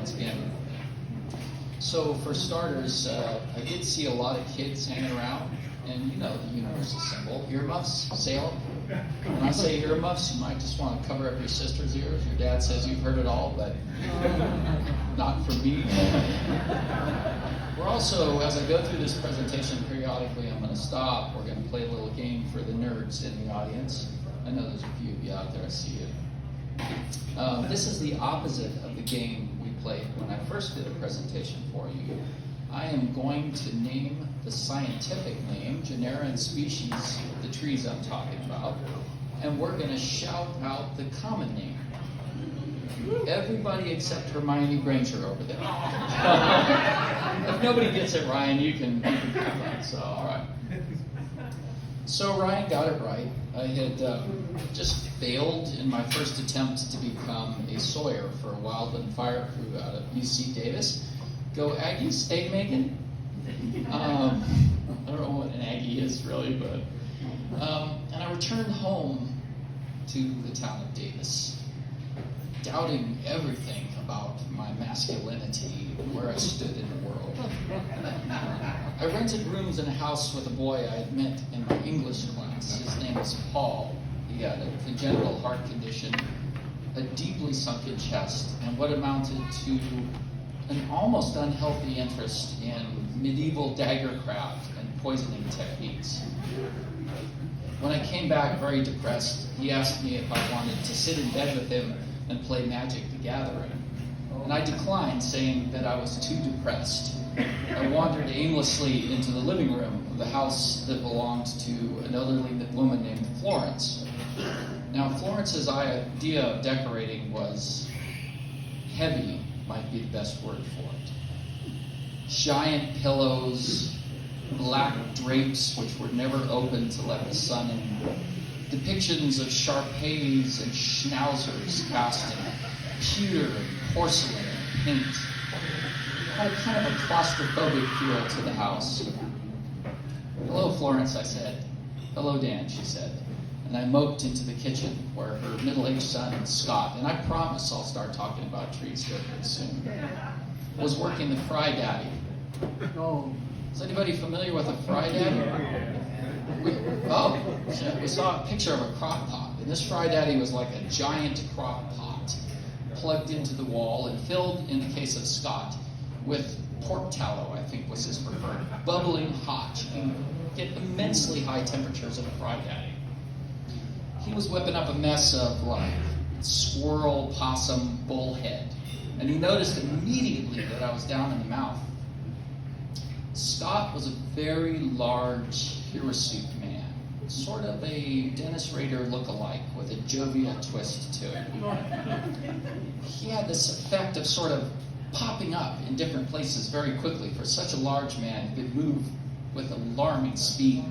Once again. So for starters, I did see a lot of kids hanging around, and you know the universal symbol, earmuffs, Salem. When I say earmuffs, you might just want to cover up your sister's ears. Your dad says you've heard it all, but not from me. We're also, as I go through this presentation, periodically I'm going to stop. We're going to play a little game for the nerds in the audience. I know there's a few of you out there, I see you. This is the opposite of the game we played when I first did a presentation for you. I am going to name the scientific name, genera and species of the trees I'm talking about, and we're going to shout out the common name. Everybody except Hermione Granger over there. If nobody gets it, Ryan, you can have that. So, all right. So Ryan got it right. I had just failed in my first attempt to become a Sawyer for a Wildland Fire crew out of UC Davis. Go Aggies, hey Megan? I don't know what an Aggie is really, but and I returned home to the town of Davis, doubting everything about my masculinity and where I stood in the world. I rented rooms in a house with a boy I had met in my English class. His name was Paul. He had a congenital heart condition, a deeply sunken chest, and what amounted to an almost unhealthy interest in medieval daggercraft and poisoning techniques. When I came back very depressed, he asked me if I wanted to sit in bed with him and play Magic the Gathering. And I declined, saying that I was too depressed. I wandered aimlessly into the living room of the house that belonged to an elderly woman named Florence. Now, Florence's idea of decorating was heavy, might be the best word for it. Giant pillows, black drapes which were never opened to let the sun in, depictions of Shar-Peis and Schnauzers cast in pewter and porcelain and paint. Had a kind of a claustrophobic feel to the house. "Hello, Florence," I said. "Hello, Dan," she said. And I moped into the kitchen where her middle-aged son, Scott, and I promise I'll start talking about trees here pretty soon, was working the Fry Daddy. Oh, is anybody familiar with a Fry Daddy? We saw a picture of a crock pot, and this Fry Daddy was like a giant crock pot plugged into the wall and filled, in the case of Scott, with pork tallow, I think was his preferred, bubbling hot. You can get immensely high temperatures in a Fry Daddy. He was whipping up a mess of like squirrel, possum, bullhead, and he noticed immediately that I was down in the mouth. Scott was a very large hirsute man, sort of a Dennis Rader look-alike with a jovial twist to it. He had this effect of sort of popping up in different places very quickly. For such a large man, he could move with alarming speed.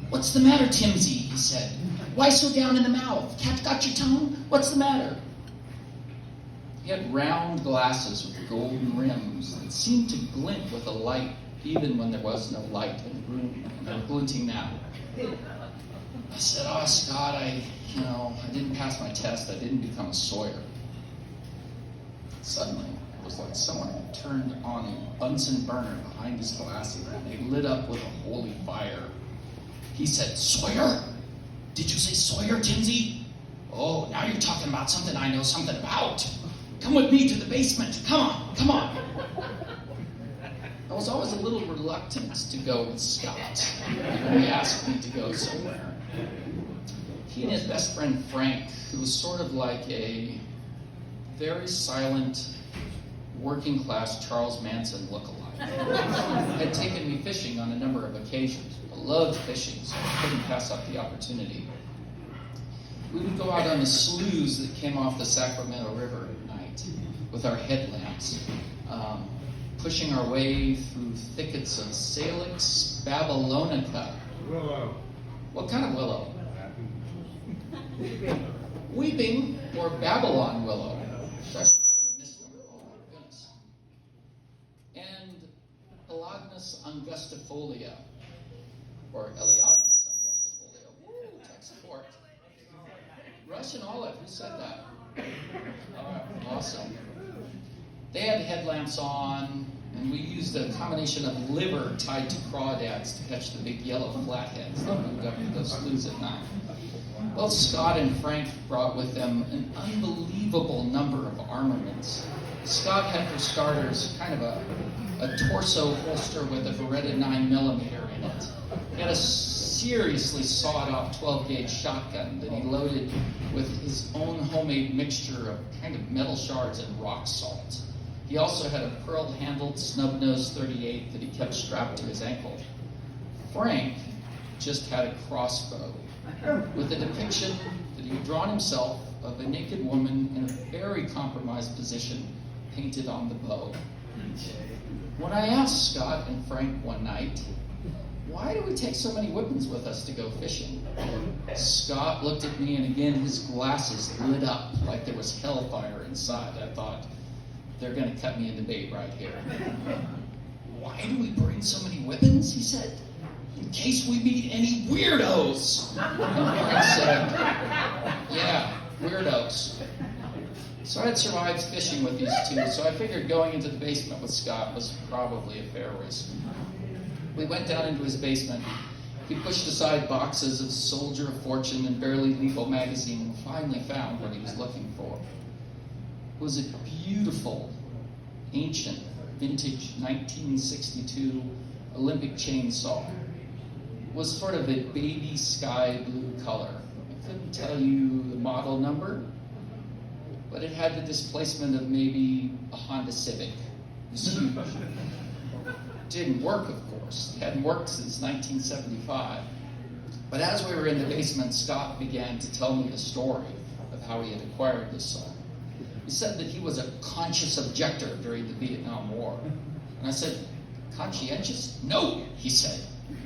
"What's the matter, Timsy?" he said. "Why so down in the mouth? Cat got your tongue? What's the matter?" He had round glasses with golden rims that seemed to glint with a light even when there was no light in the room, and they're glinting now. I said, "Oh, Scott, I didn't pass my test. I didn't become a Sawyer." Suddenly, it was like someone had turned on a Bunsen burner behind his glasses, and they lit up with a holy fire. He said, "Sawyer? Did you say Sawyer, Timsy? Oh, now you're talking about something I know something about. Come with me to the basement. Come on, come on." I was always a little reluctant to go with Scott when he asked me to go somewhere. He and his best friend Frank, who was sort of like a very silent, working-class Charles Manson lookalike, had taken me fishing on a number of occasions. I loved fishing, so I couldn't pass up the opportunity. We would go out on the sloughs that came off the Sacramento River at night with our headlamps, pushing our way through thickets of Salix babylonica. Willow. What kind of willow? Weeping or Babylon willow. That's kind of a misnomer. Oh my goodness. And Elagnus angustifolia, or Elagnus angustifolia. Woo, tech support. Russian olive, who said that? All right, awesome. They had headlamps on, and we used a combination of liver tied to crawdads to catch the big yellow flatheads that moved up into those sloughs at night. Well, Scott and Frank brought with them an unbelievable number of armaments. Scott had, for starters, kind of a torso holster with a Beretta 9mm in it. He had a seriously sawed-off 12-gauge shotgun that he loaded with his own homemade mixture of kind of metal shards and rock salt. He also had a pearl-handled snub-nosed .38 that he kept strapped to his ankle. Frank just had a crossbow with a depiction that he had drawn himself of a naked woman in a very compromised position painted on the bow. When I asked Scott and Frank one night, why do we take so many weapons with us to go fishing? Scott looked at me, and again his glasses lit up like there was hellfire inside. I thought, they're going to cut me into bait right here. Why do we bring so many weapons? He said. In case we meet any weirdos. And Frank said, yeah, weirdos. So I had survived fishing with these two, so I figured going into the basement with Scott was probably a fair risk. We went down into his basement. He pushed aside boxes of Soldier of Fortune and Barely Lethal magazine and finally found what he was looking for. It was a beautiful, ancient, vintage 1962 Olympic chainsaw. It was sort of a baby sky blue color. I couldn't tell you the model number, but it had the displacement of maybe a Honda Civic. It was huge. Didn't work, of course. It hadn't worked since 1975. But as we were in the basement, Scott began to tell me the story of how he had acquired this saw. He said that he was a conscious objector during the Vietnam War. And I said, conscientious? No, he said.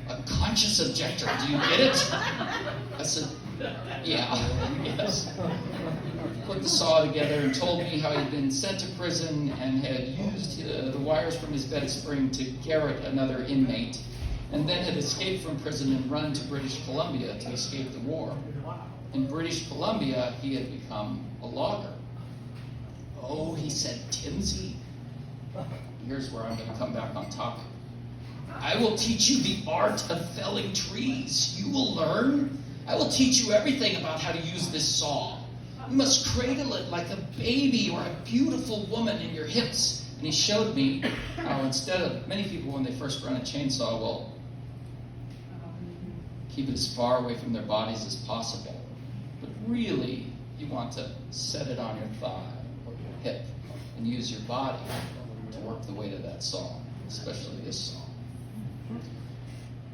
A conscious objector, do you get it? I said, yeah, yes. Put the saw together and told me how he'd been sent to prison and had used the wires from his bed spring to garrote another inmate, and then had escaped from prison and run to British Columbia to escape the war. In British Columbia, he had become a logger. Oh, he said, Timsy, here's where I'm going to come back on topic. I will teach you the art of felling trees. You will learn. I will teach you everything about how to use this saw. You must cradle it like a baby or a beautiful woman in your hips. And he showed me how instead of, many people when they first run a chainsaw will keep it as far away from their bodies as possible. But really, you want to set it on your thigh or your hip and use your body to work the weight of that saw, especially this saw.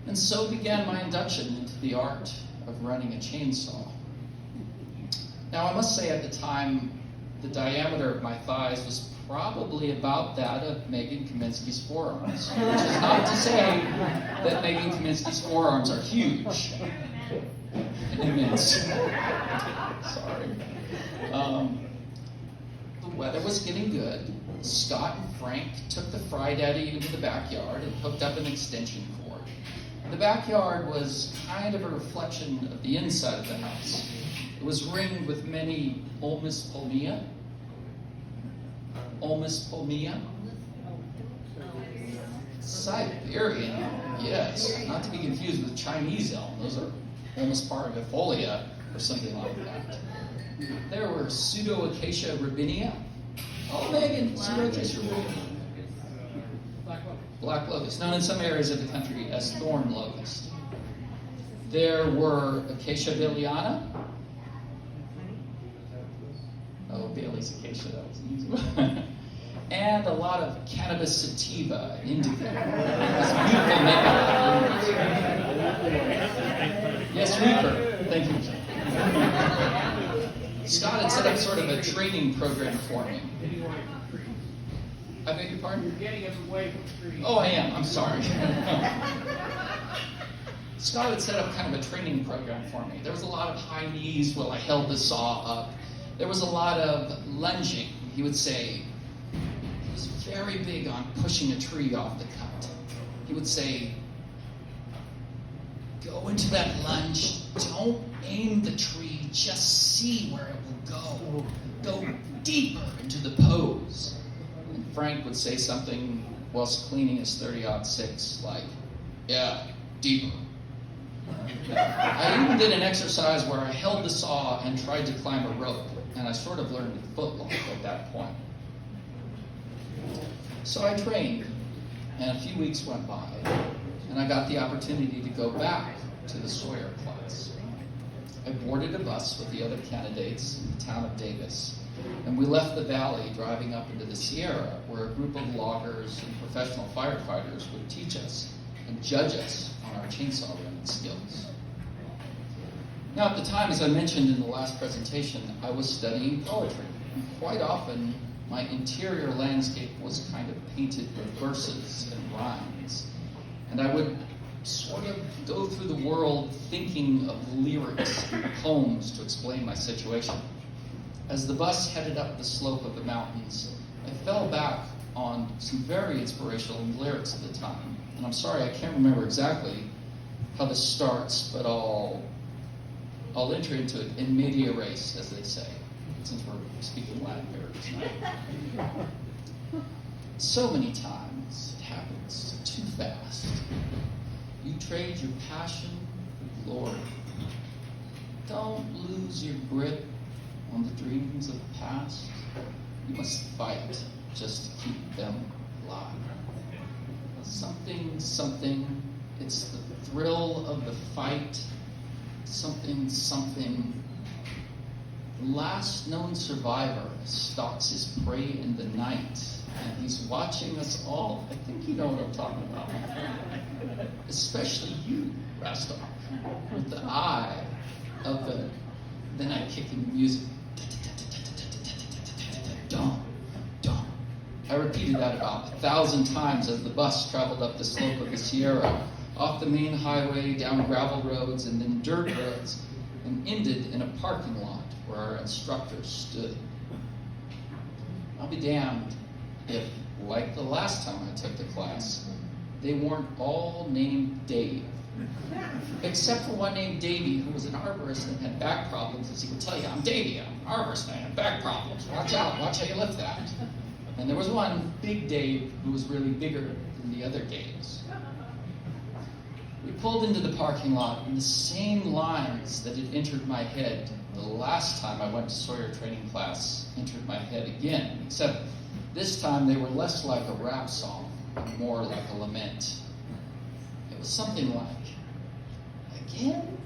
And so began my induction into the art of running a chainsaw. Now, I must say at the time, the diameter of my thighs was probably about that of Megan Kaminsky's forearms, which is not to say that Megan Kaminsky's forearms are huge. Immense. Sorry. The weather was getting good. Scott and Frank took the Fry Daddy into the backyard and hooked up an extension cord. The backyard was kind of a reflection of the inside of the house. It was ringed with many Ulmus pulmea. Ulmus pulmea? Siberian, yes. Not to be confused with Chinese elm. Those are Ulmus parvifolia or something like that. There were Pseudoacacia robinia. Oh, Megan, Pseudoacacia robinia. Black locust, known in some areas of the country as thorn locust. There were Acacia baileyana. Oh, Bailey's acacia, that was an easy one. And a lot of Cannabis sativa, indica. This beautiful Yes, Reaper. Thank you. Scott had set up sort of a training program for me. I beg your pardon? You're getting us away from the tree. Oh, I am. I'm sorry. Scott had set up kind of a training program for me. There was a lot of high knees while I held the saw up. There was a lot of lunging. He would say, he was very big on pushing a tree off the cut. He would say, go into that lunge. Don't aim the tree. Just see where it will go. Go deeper into the pose. And Frank would say something whilst cleaning his 30-06, like, yeah, deeper. I even did an exercise where I held the saw and tried to climb a rope, and I sort of learned footlock at that point. So I trained, and a few weeks went by, and I got the opportunity to go back to the Sawyer class. I boarded a bus with the other candidates in the town of Davis, and we left the valley driving up into the Sierra, where a group of loggers and professional firefighters would teach us and judge us on our chainsaw running skills. Now, at the time, as I mentioned in the last presentation, I was studying poetry, and quite often my interior landscape was kind of painted with verses and rhymes, and I would sort of go through the world thinking of lyrics and poems to explain my situation. As the bus headed up the slope of the mountains, I fell back on some very inspirational lyrics at the time. And I'm sorry, I can't remember exactly how this starts, but I'll enter into it in media res, as they say, since we're speaking Latin here tonight. So many times it happens too fast. You trade your passion for glory. Don't lose your grip on the dreams of the past. You must fight just to keep them alive. Something, it's the thrill of the fight. Something. The last known survivor stalks his prey in the night, and he's watching us all. I think you know what I'm talking about. Especially you, Rastok, with the eye of the night-kicking music. Dum, dum. I repeated that about 1,000 times as the bus traveled up the slope of the Sierra, off the main highway, down gravel roads, and then dirt roads, and ended in a parking lot where our instructors stood. I'll be damned if, like the last time I took the class, they weren't all named Dave. Except for one named Davey, who was an arborist and had back problems, as he would tell you, I'm Davey, I'm an arborist, I have back problems. Watch out, watch how you lift that. And there was one, Big Dave, who was really bigger than the other Daves. We pulled into the parking lot, and the same lines that had entered my head the last time I went to Sawyer training class entered my head again, except this time they were less like a rap song and more like a lament. It was something like, again?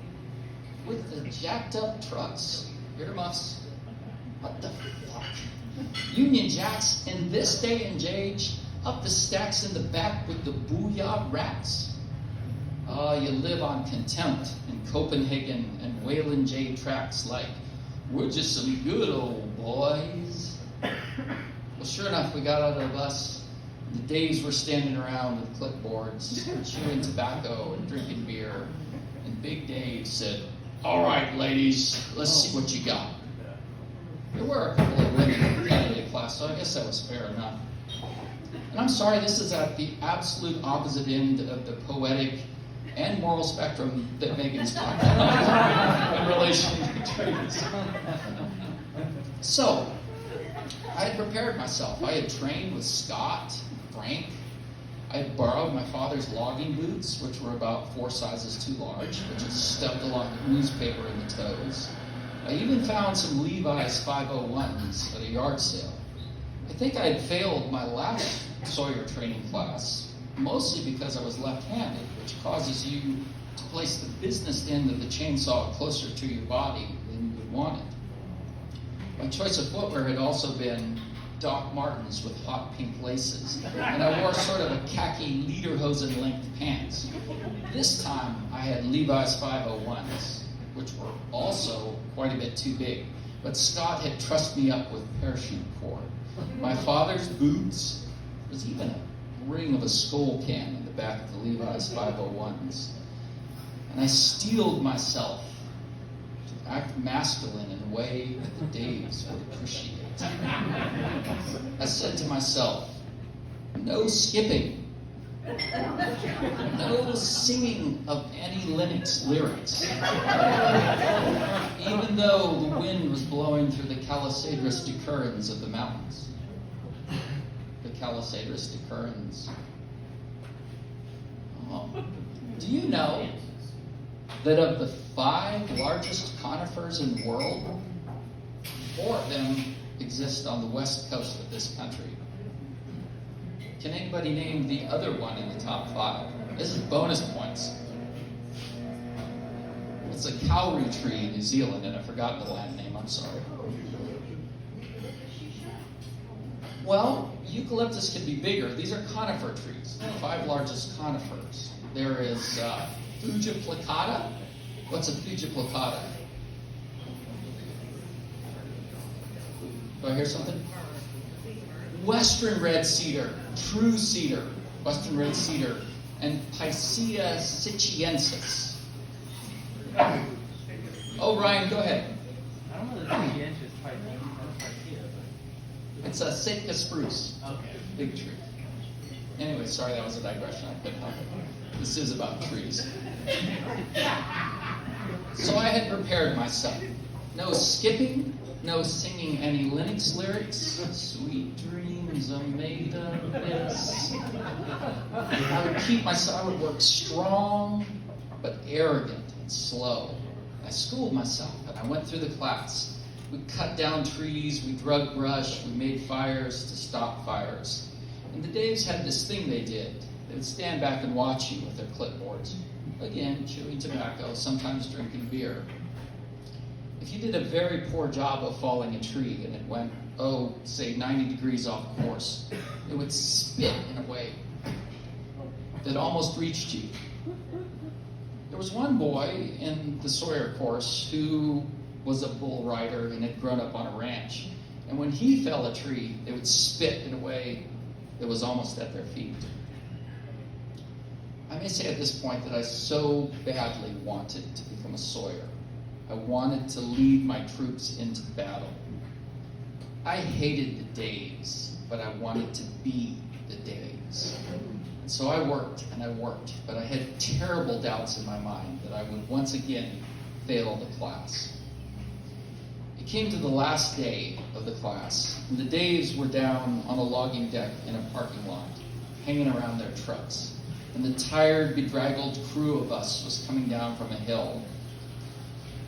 With the jacked up trucks, earmuffs, what the fuck? Union Jacks in this day and age, up the stacks in the back with the booyah rats. You live on contempt in Copenhagen and Waylon J tracks like, we're just some good old boys. Well, sure enough, we got out of the bus. The Daves were standing around with clipboards, chewing tobacco and drinking beer. And Big Dave said, all right, ladies, let's see what you got. There were a couple of women in the candidate class, so I guess that was fair enough. And I'm sorry, this is at the absolute opposite end of the poetic and moral spectrum that Megan's talking about in relation to trees. So, I had prepared myself. I had trained with Scott, Frank. I had borrowed my father's logging boots, which were about 4 sizes too large, which is stuffed along with newspaper in the toes. I even found some Levi's 501s at a yard sale. I think I had failed my last Sawyer training class, mostly because I was left-handed, which causes you to place the business end of the chainsaw closer to your body than you would want it. My choice of footwear had also been Doc Martens with hot pink laces, and I wore sort of a khaki lederhosen length pants. This time I had Levi's 501s, which were also quite a bit too big, but Scott had trussed me up with parachute cord. My father's boots, was even a ring of a skull can in the back of the Levi's 501s. And I steeled myself to act masculine in a way that the Daves would appreciate. I said to myself, no skipping, no singing of Annie Lennox lyrics. Even though the wind was blowing through the Calisadrus decurrens of the mountains. The Calisatus decurrens. Oh. Do you know that of the 5 largest conifers in the world, 4 of them exist on the west coast of this country? Can anybody name the other one in the top 5? This is bonus points. It's a kauri tree in New Zealand, and I've forgotten the land name, I'm sorry. Well, eucalyptus can be bigger. These are conifer trees, the 5 largest conifers. There is Thuja plicata. What's a Thuja plicata? Do I hear something? Western red cedar, true cedar, western red cedar, and Picea sitchiensis. Oh, Ryan, go ahead. I don't know the Picea is Picea, but... It's a Sitka spruce. Okay. Big tree. Anyway, sorry, that was a digression. I couldn't help it. This is about trees. So I had prepared myself. No skipping, no singing any Linux lyrics. Sweet dreams are made of this. I would keep myself, I would work strong, but arrogant and slow. I schooled myself, and I went through the class. We cut down trees, we drug brush, we made fires to stop fires. And the Daves had this thing they did. They would stand back and watch you with their clipboards. Again, chewing tobacco, sometimes drinking beer. If you did a very poor job of falling a tree and it went, say 90 degrees off course, it would spit in a way that almost reached you. There was one boy in the Sawyer course who was a bull rider and had grown up on a ranch. And when he fell a tree, it would spit in a way that was almost at their feet. I may say at this point that I so badly wanted to become a Sawyer. I wanted to lead my troops into battle. I hated the Daves, but I wanted to be the Daves. And so I worked and I worked, but I had terrible doubts in my mind that I would once again fail the class. It came to the last day of the class, and the Daves were down on a logging deck in a parking lot, hanging around their trucks. And the tired, bedraggled crew of us was coming down from a hill.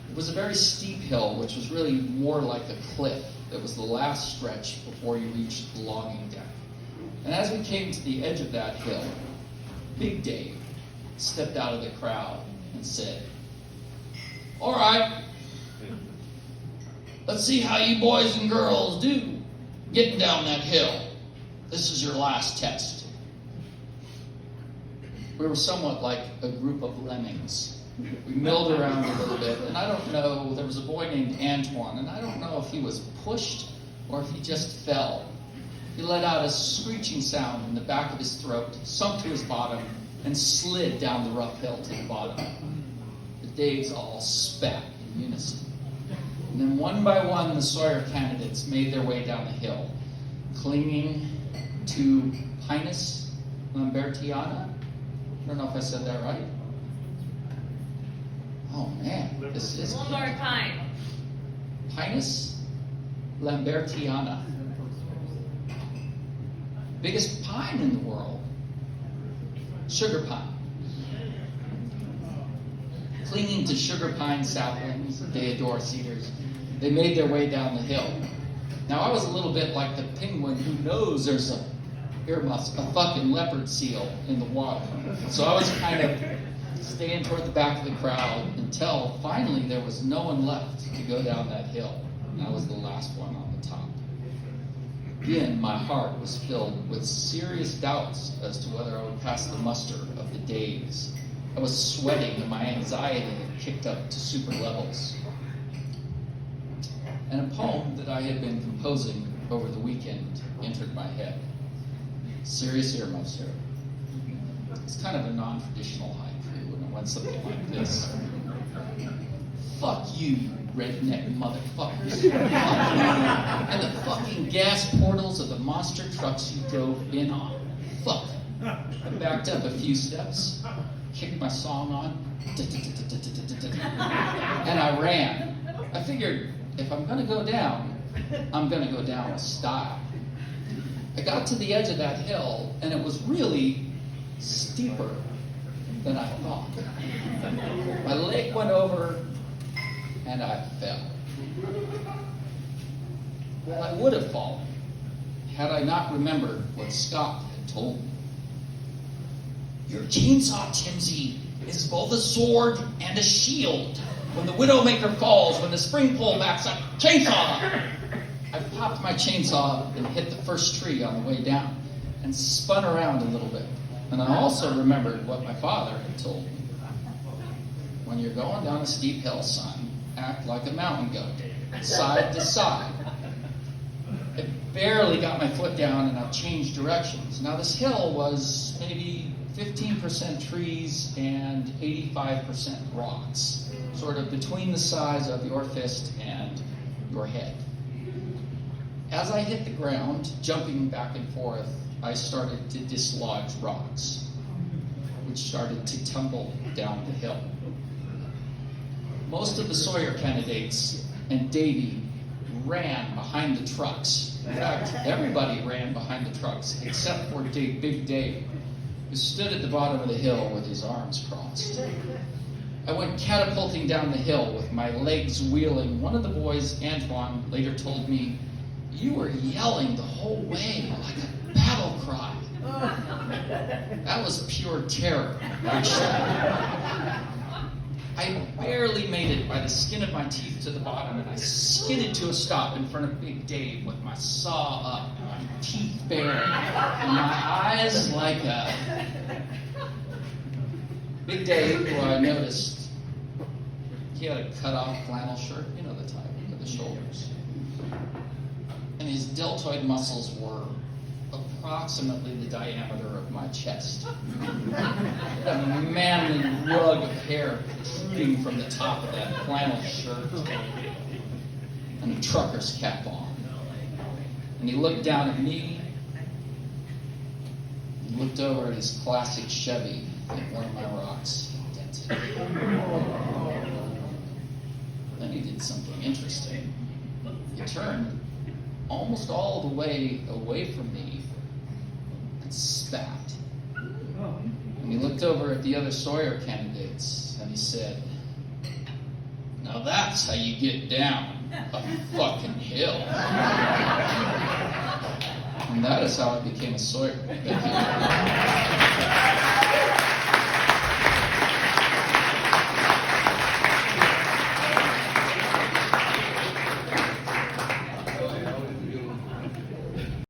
It was a very steep hill, which was really more like a cliff. That was the last stretch before you reached the logging deck. And as we came to the edge of that hill, Big Dave stepped out of the crowd and said, "All right, let's see how you boys and girls do getting down that hill. This is your last test." We were somewhat like a group of lemmings. We milled around a little bit, and I don't know, there was a boy named Antoine, and I don't know if he was pushed or if he just fell. He let out a screeching sound in the back of his throat, sunk to his bottom, and slid down the rough hill to the bottom. The Daves all spat in unison. And then one by one, the Sawyer candidates made their way down the hill, clinging to Pinus lambertiana. I don't know if I said that right. Oh man, this is One more time. Pinus lambertiana. Biggest pine in the world. Sugar pine. Clinging to sugar pine saplings, they adore cedars. They made their way down the hill. Now I was a little bit like the penguin who knows there's a fucking leopard seal in the water. So I was kind of staying toward the back of the crowd until finally there was no one left to go down that hill. And I was the last one on the top. Again, my heart was filled with serious doubts as to whether I would pass the muster of the Daves. I was sweating and my anxiety had kicked up to super levels. And a poem that I had been composing over the weekend entered my head. Serious earmuffs here. It's kind of a non-traditional haiku, and it went something like this. Fuck you, redneck motherfuckers. Fuck you. And the fucking gas portals of the monster trucks you drove in on. Fuck. I backed up a few steps, kicked my song on, and I ran. I figured if I'm going to go down, I'm going to go down with style. I got to the edge of that hill, and it was really steeper than I thought. My leg went over, and I fell. Well, I would have fallen had I not remembered what Scott had told me. Your chainsaw, Timsy, is both a sword and a shield. When the Widowmaker falls, when the spring pole backs up, chainsaw! I popped my chainsaw and hit the first tree on the way down and spun around a little bit. And I also remembered what my father had told me. When you're going down a steep hill, son, act like a mountain goat, side to side. I barely got my foot down and I changed directions. Now this hill was maybe 15% trees and 85% rocks, sort of between the size of your fist and your head. As I hit the ground, jumping back and forth, I started to dislodge rocks, which started to tumble down the hill. Most of the Sawyer candidates and Davy ran behind the trucks. In fact, everybody ran behind the trucks except for Big Dave, who stood at the bottom of the hill with his arms crossed. I went catapulting down the hill with my legs wheeling. One of the boys, Antoine, later told me, "You were yelling the whole way like a battle cry." That was pure terror, actually. I barely made it by the skin of my teeth to the bottom, and I skidded to a stop in front of Big Dave with my saw up, my teeth bare, and my eyes like a... Big Dave, who I noticed, he had a cut-off flannel shirt, you know the type, with the shoulders. And his deltoid muscles were approximately the diameter of my chest. A manly rug of hair protruding from the top of that flannel shirt, and a trucker's cap on. And he looked down at me, and looked over at his classic Chevy that one of my rocks dented. Then he did something interesting. He turned almost all the way away from me and spat. And he looked over at the other Sawyer candidates and he said, "Now that's how you get down a fucking hill." And that is how I became a Sawyer. Thank you.